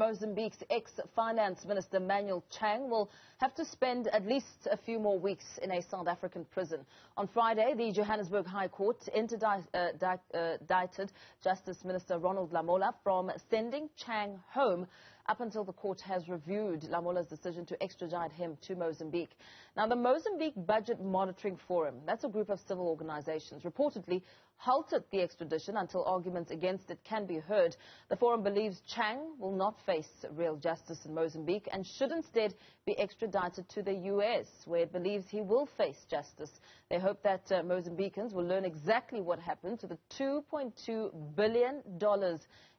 Mozambique's ex-finance minister Manuel Chang will have to spend at least a few more weeks in a South African prison. On Friday, the Johannesburg High Court interdicted Justice Minister Ronald Lamola from sending Chang home up until the court has reviewed Lamola's decision to extradite him to Mozambique. Now, the Mozambique Budget Monitoring Forum, that's a group of civil organizations, reportedly halted the extradition until arguments against it can be heard. The forum believes Chang will not face real justice in Mozambique and should instead be extradited to the US, where it believes he will face justice. They hope that Mozambicans will learn exactly what happened to the $2.2 billion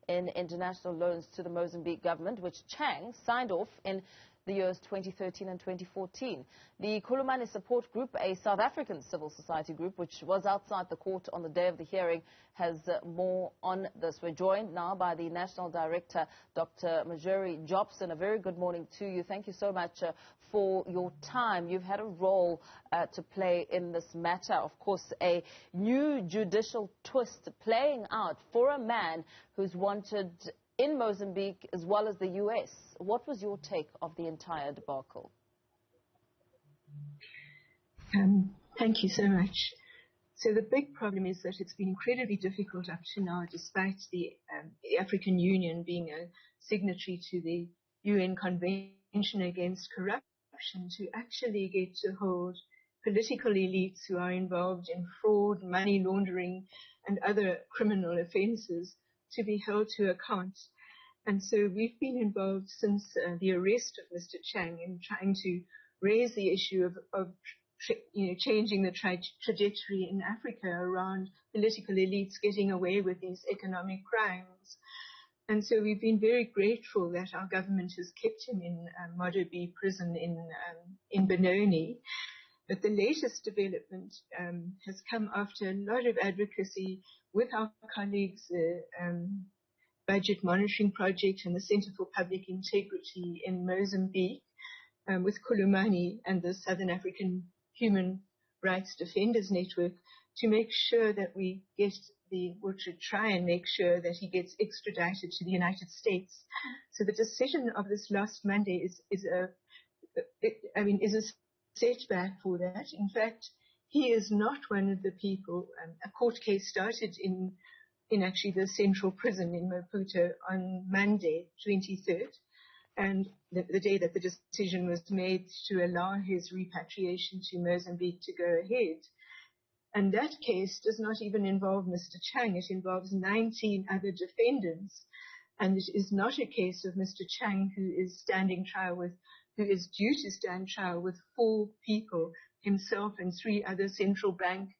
in international loans to the Mozambique government, which Chang signed off in the years 2013 and 2014. The Khulumani Support Group, a South African civil society group which was outside the court on the day of the hearing, has more on this. We're joined now by the National Director, Dr Marjorie Jobson. A very good morning to you. Thank you so much for your time. You've had a role to play in this matter. Of course, a new judicial twist playing out for a man who's wanted in Mozambique as well as the US. What was your take of the entire debacle? Thank you so much. So the big problem is that it's been incredibly difficult up to now, despite the African Union being a signatory to the UN Convention Against Corruption, to actually get to hold political elites who are involved in fraud, money laundering and other criminal offences to be held to account. And so we've been involved since the arrest of Mr. Chang in trying to raise the issue of changing the trajectory in Africa around political elites getting away with these economic crimes. And so we've been very grateful that our government has kept him in Mozambique prison in Benoni. But the latest development has come after a lot of advocacy with our colleagues, the Budget Monitoring Project and the Centre for Public Integrity in Mozambique, with Khulumani and the Southern African Human Rights Defenders Network, to make sure that we get to try and make sure that he gets extradited to the United States. So the decision of this last Monday is a setback for that. In fact, he is not one of the people. A court case started in actually the central prison in Maputo on Monday, 23rd, and the day that the decision was made to allow his repatriation to Mozambique to go ahead. And that case does not even involve Mr. Chang. It involves 19 other defendants. And it is not a case of Mr. Chang who is due to stand trial with 4 people, himself and 3 other central bank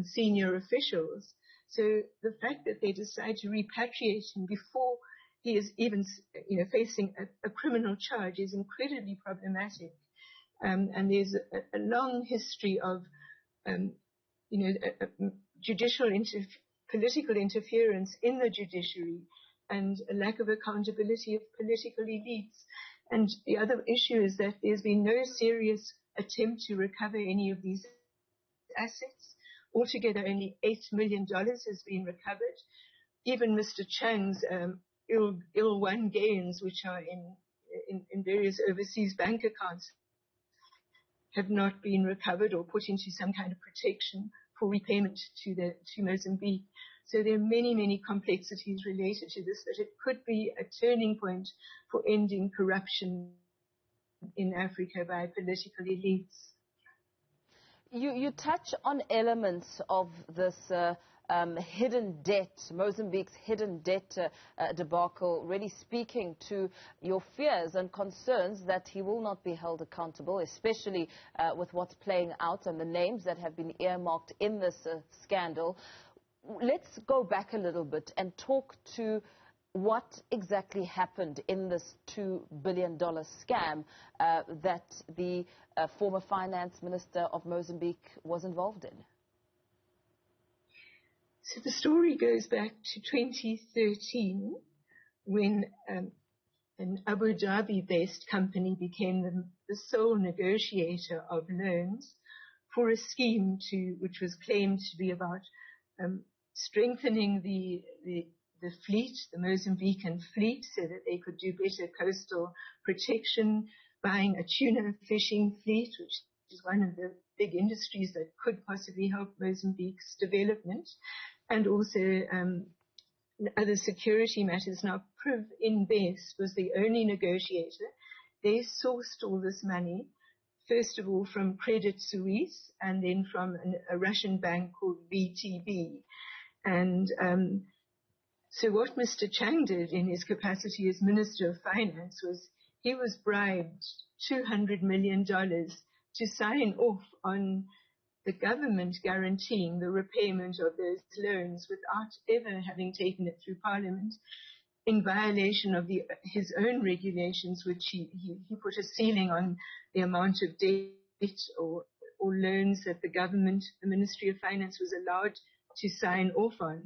senior officials. So the fact that they decide to repatriate him before he is even, facing a criminal charge is incredibly problematic. And there's a long history of, political interference in the judiciary and a lack of accountability of political elites. And the other issue is that there's been no serious attempt to recover any of these assets. Altogether, only $8 million has been recovered. Even Mr. Chang's ill-won gains, which are in various overseas bank accounts, have not been recovered or put into some kind of protection for repayment to Mozambique. So there are many, many complexities related to this, but it could be a turning point for ending corruption in Africa by political elites. You touch on elements of this hidden debt, Mozambique's hidden debt debacle, really speaking to your fears and concerns that he will not be held accountable, especially with what's playing out and the names that have been earmarked in this scandal. Let's go back a little bit and talk to what exactly happened in this $2 billion scam that the former finance minister of Mozambique was involved in. So the story goes back to 2013 when an Abu Dhabi-based company became the sole negotiator of loans for a scheme which was claimed to be about strengthening the fleet, the Mozambican fleet, so that they could do better coastal protection, buying a tuna fishing fleet, which is one of the big industries that could possibly help Mozambique's development, and also other security matters. Now, Priv Invest was the only negotiator. They sourced all this money, first of all from Credit Suisse, and then from a Russian bank called VTB. And so what Mr. Chang did in his capacity as Minister of Finance was he was bribed $200 million to sign off on the government guaranteeing the repayment of those loans without ever having taken it through Parliament, in violation of his own regulations, which he put a ceiling on the amount of debt or loans that the government, the Ministry of Finance, was allowed to sign off on.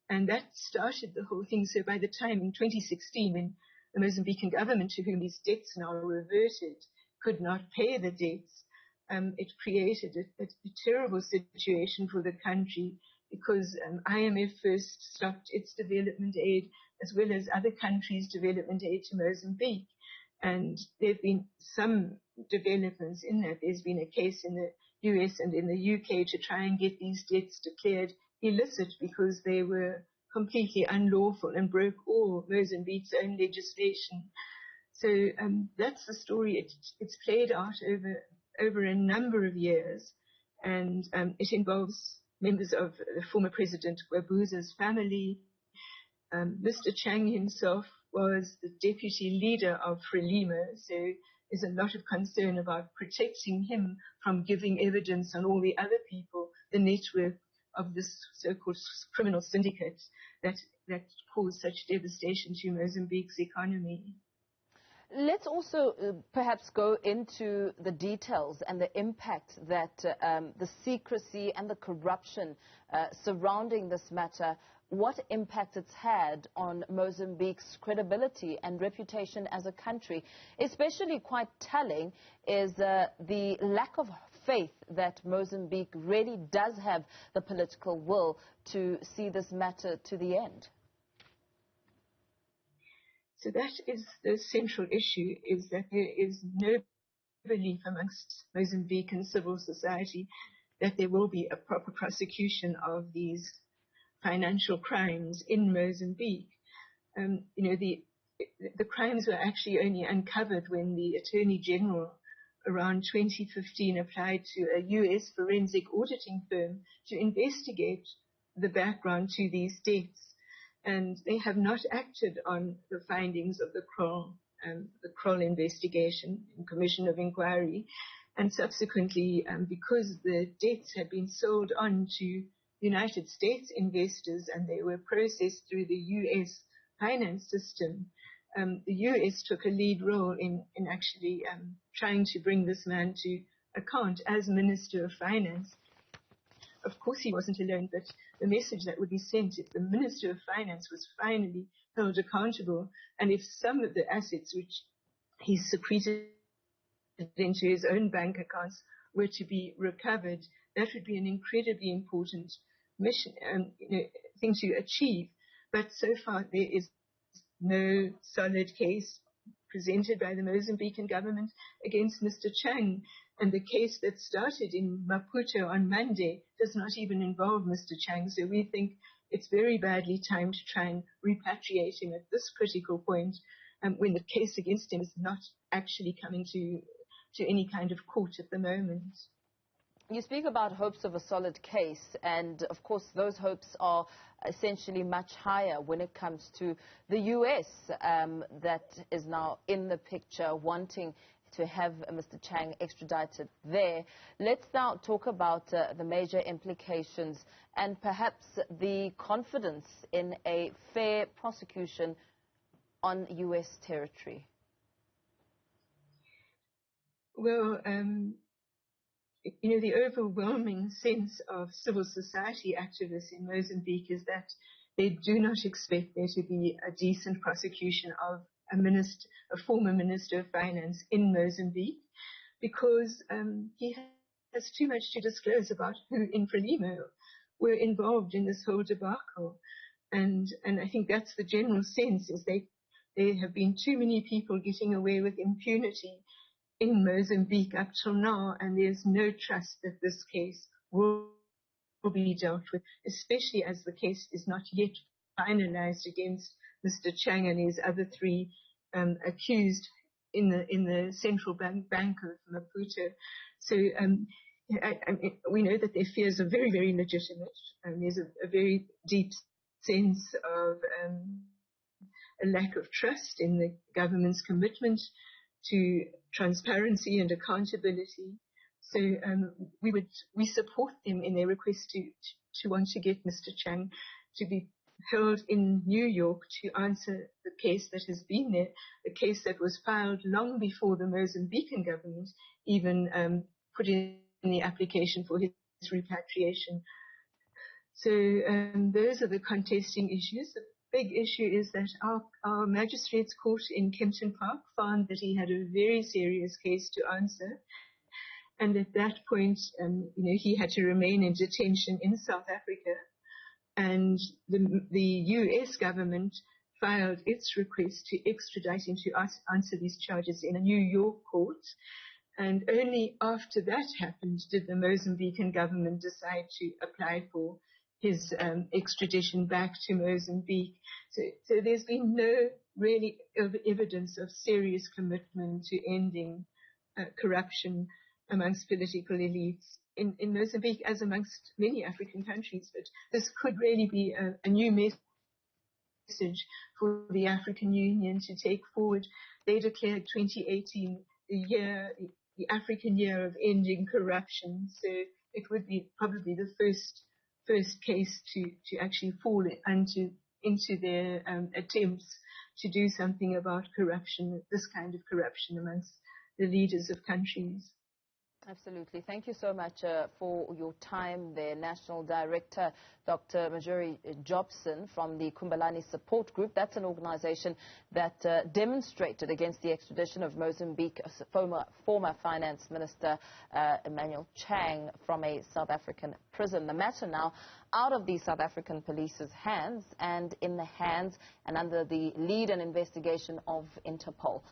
And that started the whole thing. So by the time in 2016, when the Mozambican government, to whom these debts now reverted, could not pay the debts, it created a terrible situation for the country, because IMF first stopped its development aid, as well as other countries' development aid to Mozambique. And there have been some developments in that. There's been a case in the US and in the UK to try and get these debts declared illicit because they were completely unlawful and broke all Mozambique's own legislation. So that's the story. It's played out over a number of years, and it involves members of the former President Guebuza's family. Mr. Chang himself was the deputy leader of Frelimo, so there's a lot of concern about protecting him from giving evidence on all the other people, the network of this so-called criminal syndicate that caused such devastation to Mozambique's economy. Let's also perhaps go into the details and the impact that the secrecy and the corruption surrounding this matter, what impact it's had on Mozambique's credibility and reputation as a country. Especially quite telling is the lack of faith that Mozambique really does have the political will to see this matter to the end. So that is the central issue, is that there is no belief amongst Mozambican civil society that there will be a proper prosecution of these financial crimes in Mozambique. The crimes were actually only uncovered when the Attorney General around 2015 applied to a US forensic auditing firm to investigate the background to these debts. And they have not acted on the findings of the Kroll investigation and Commission of Inquiry. And subsequently, because the debts had been sold on to United States investors and they were processed through the US finance system, the US took a lead role in actually trying to bring this man to account as Minister of Finance. Of course, he wasn't alone, but the message that would be sent if the Minister of Finance was finally held accountable, and if some of the assets which he secreted into his own bank accounts were to be recovered, that would be an incredibly important mission, thing to achieve. But so far, there is no solid case presented by the Mozambican government against Mr. Chang. And the case that started in Maputo on Monday does not even involve Mr. Chang. So we think it's very badly timed to try and repatriate him at this critical point, when the case against him is not actually coming to any kind of court at the moment. You speak about hopes of a solid case, and of course those hopes are essentially much higher when it comes to the US that is now in the picture wanting to have Mr. Chang extradited there. Let's now talk about the major implications and perhaps the confidence in a fair prosecution on US territory. Well, the overwhelming sense of civil society activists in Mozambique is that they do not expect there to be a decent prosecution of a former Minister of Finance in Mozambique, because he has too much to disclose about who in Frelimo were involved in this whole debacle. And I think that's the general sense, is there have been too many people getting away with impunity in Mozambique up till now, and there's no trust that this case will be dealt with, especially as the case is not yet finalized against Mr. Chang and his other three accused in the central bank of Maputo. So we know that their fears are very, very legitimate. There's a very deep sense of a lack of trust in the government's commitment to transparency and accountability. So we support them in their request to want to get Mr. Chang to be held in New York to answer the case that has been there, a case that was filed long before the Mozambican government even put in the application for his repatriation. So those are the contesting issues. The big issue is that our magistrates court in Kempton Park found that he had a very serious case to answer. And at that point, he had to remain in detention in South Africa. And the US government filed its request to extradite him to answer these charges in a New York court. And only after that happened did the Mozambican government decide to apply for his extradition back to Mozambique. So there's been no really evidence of serious commitment to ending corruption amongst political elites in Mozambique, as amongst many African countries. But this could really be a new message for the African Union to take forward. They declared 2018 the African year of ending corruption. So it would be probably the first case to actually fall into their attempts to do something about corruption, this kind of corruption amongst the leaders of countries. Absolutely. Thank you so much for your time there, National Director Dr Marjorie Jobson from the Khulumani Support Group. That's an organization that demonstrated against the extradition of Mozambique former Finance Minister Manuel Chang from a South African prison. The matter now out of the South African police's hands and in the hands and under the lead and investigation of Interpol.